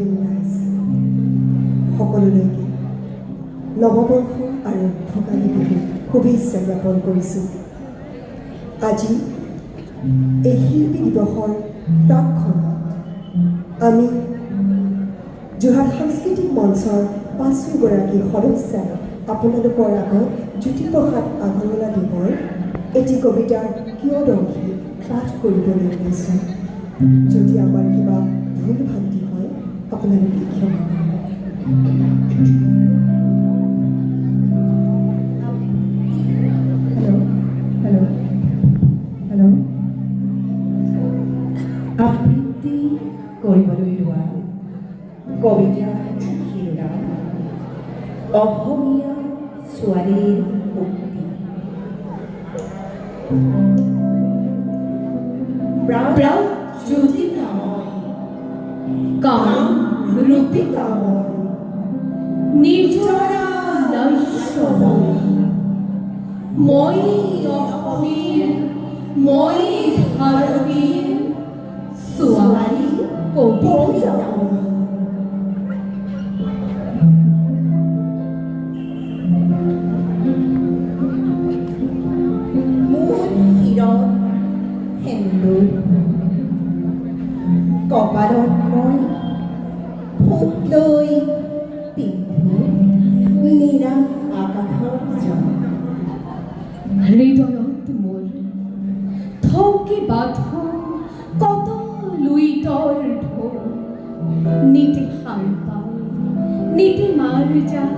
লুমিনাইজ সকলোলৈকে নৱবৰ্ষ আৰু ভোগালী বিহুৰ শুভেচ্ছা জ্ঞাপন কৰিছোঁ। আজি এই শিল্পী দিৱসৰ প্ৰাকক্ষণত আমি যোৰহাট সাংস্কৃতিক মঞ্চৰ ৫গৰাকী সদস্যাই আপোনালোকৰ আগত জ্যোতিপ্ৰসাদ আগৰৱালাদেৱৰ এটি কবিতাৰ কিয়দংশী পাঠ কৰিবলৈ ওলাইছোঁ। যদি আমাৰ কিবা ভুল ভ্ৰান্তি হয় আপোনালোকে ক্ষমা কৰিব। আবৃত্তি কৰিবলৈ লোৱা কবিতাৰ শিৰোনাম অসমীয়া ছোৱালীৰ মুক্তি। প্ৰাণ জ্যোতিকাময় কাম ৰূপিকাময় নিৰ্জৰা নৈশ্বময় মই অসমীৰ মই ভাৰতীৰ ছোৱালী কবিতাময়। সেন্দুৰ কপালত মই ফুট লৈ পিন্ধো নীলা আকাশৰ জন। হৃদয়ত মোৰ থৌকি বাঁধো কত লুইতৰ ঢৌ নীতি শাল পাই নীতি মাৰ যায়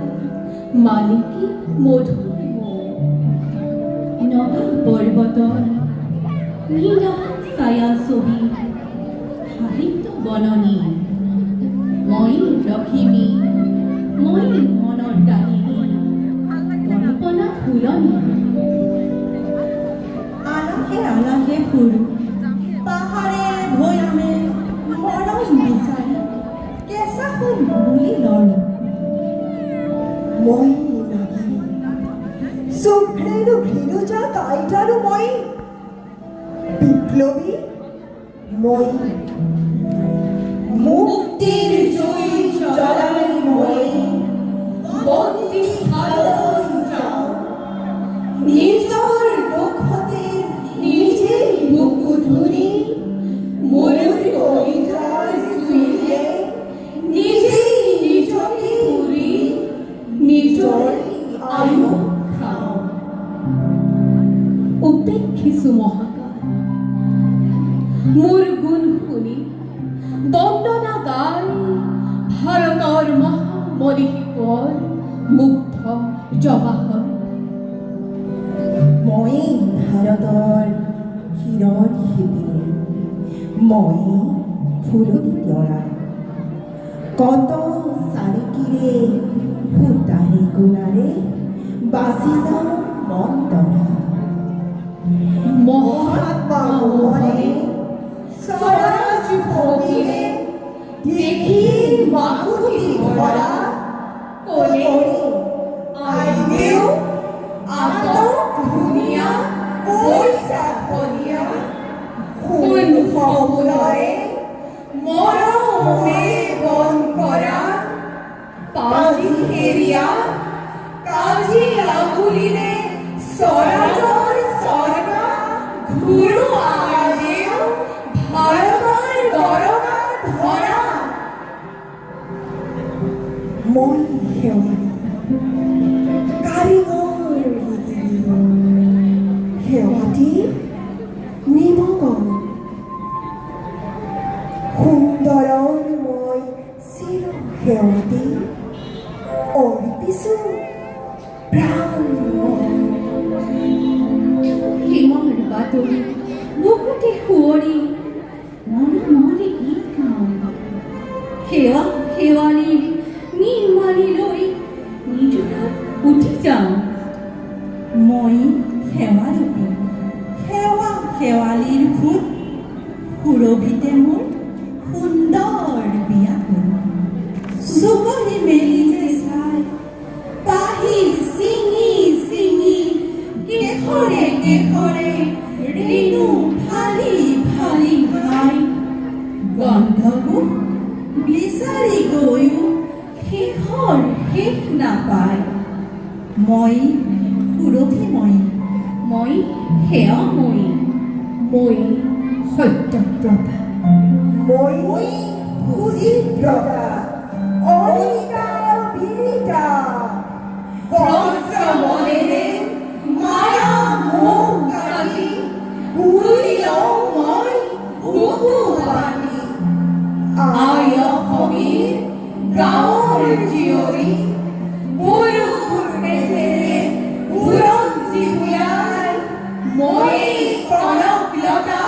মানে কি মধুৰ নগা পৰ্বতৰ নীলা ছায়া ছবি সাহিত্য বননি মই লখিমী মই মনৰ দাহিনী কল্পনা ফুলনি আলাহে আলাহে ফুৰো পাহাৰে ভৈয়ামে মৰম বিচাৰি কেঁচা ফুল বুলি লৰো। মই নাগিনী শুভ্ৰেণু ঘৃণুজা কাইটাৰু মই বিপ্লৱী মই মুক্তিৰ জুই জ্বলাই মই বন্দী শাললৈ যাওঁ নিজৰ দুখতে নিজেই বুকু ধৰি মোৰ কবিতাৰ জুইৰে নিজেই নিজকে পুৰি নিজৰ আয়ু খাওঁ। উপেক্ষিছো মহাকাশ মোৰ গুণ শুনি বন্দনা গাই ভাৰতৰ মহামনীষীকৰ মুগ্ধ জৱাহৰ। মই ভাৰতৰ হীৰৰ শিপিনী মই ফুলনি তৰা কত চাৰিকিৰে সূতাৰে গুণাৰে বাজি যাওঁ মন্তৰা। মহাত্মা মোহনে স্বৰাজ ভগিৰে দেখি মাকুতি ভৰা কলে আইনেও আটক ধুনীয়া পইচা ধনিয়া সোণ সপোনৰে মৰমে বন কৰা পাজি হেৰিয়া কাজি আঙুলিৰে স্বৰাজৰ স্বৰ্গা ঘূৰোৱা দেও ভাৰতৰ দৰকাৰ ধৰা। মই সেৱা কাৰিকৰ সেৱাটি নিমগৰ সুন্দৰৰ মই চিৰ সেৱাটি অৰ্পিছো প্ৰাণ। হিমৰ বাতৰি বুকুতে সুঁৱৰি মনে গীত গাওঁ সেৱা শেৱালিৰ নিৰ্মালি লৈ নিজৰাত উঠি যাওঁ। মই সেৱাৰূপী সেৱা শেৱালিৰ ফুট সুৰভিতে মোৰ সুন্দৰ বিয়াখন চুকনি মেলি যে চাই পাহি চিঙি চিঙি কেশৰে কেশৰে ৰেণু ঢালি ঢালি ভাই গন্ধবোৰ বিচাৰি আজি গৈও শেষৰ শেষ নাপায় মই সুৰভিময়ী মই সেৱাময়ী মই সত্যপ্ৰভা মই সুচিত্ৰতা অনিতা বিনিতা বজ্ৰমনেৰে মায়া মোহ কাটি পুৰি লওঁ মই বুকু বান্ধি আই অসমীৰ গাঁৱৰ জীয়ৰী বয়োৰ মেঘেৰে বুৰঞ্জী বুলাই মই কনকলতা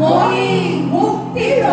মই মুক্তিৰ